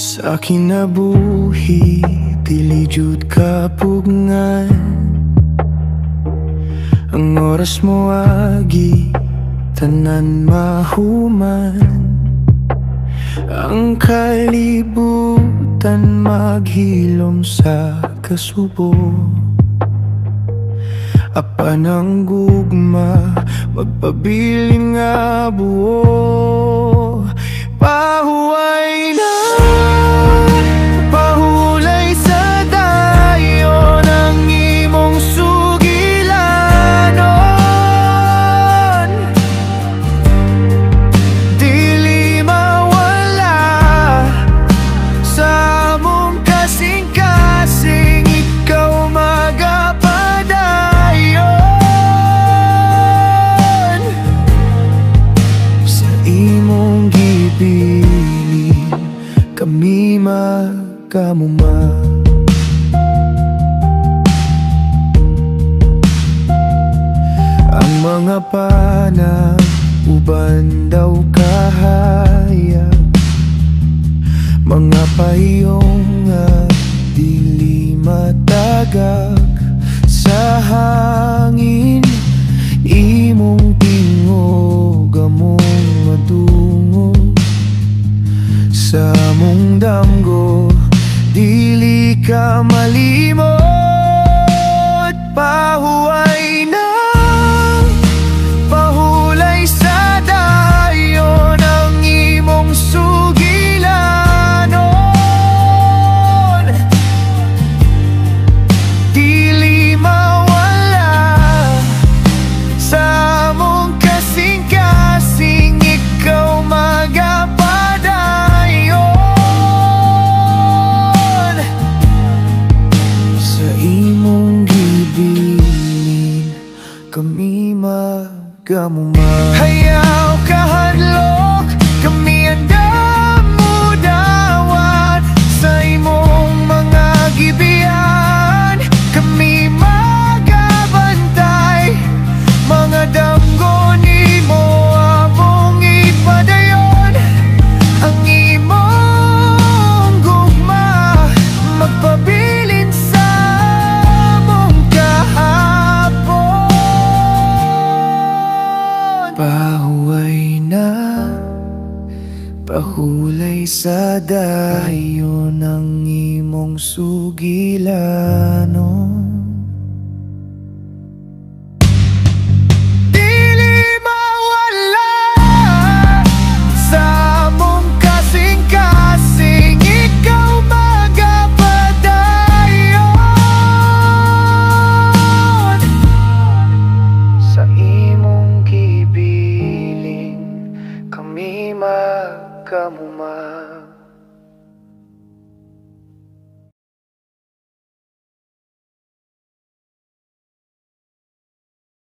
Sa kinabuhi, dili jud kapugngan. Ang oras mo agi, tanan mahuman. Ang kalibutan maghilom sa kasubo. Apan ang gugma, magpabilin nga buo. Pahuway na, pahulay sa dayon ang imong sugilanon. Dili mawala sa among kasing-kasing, ikaw magapadayon. Sa imong gibilin, kami magkamuma. Ang mga panang uban daw kahayag, mga payong nga dili matagak sa hangin. Imong tingog among madungog sa mong damgo, dili ka malimot. Pahuway na, pahulay sa dayon ang imong sugilanon. Dili mawala sa among kasing-kasing, ikaw magapadayon. Sa imong gibilin, kami magkamuma. Hayaw kahadlok, kami andam mudawat sa imong mga gibiyan. Kami magabantay, mga damgo nimo among ipadayon. Ang imong gugma, magpabilin sa among kahapon. Pahuway na, pahulay sa dayon ang imong sugilanon. Dili mawala sa among kasing-kasing, ikaw magapadayon. Sa imong gibilin, kami magkamuma.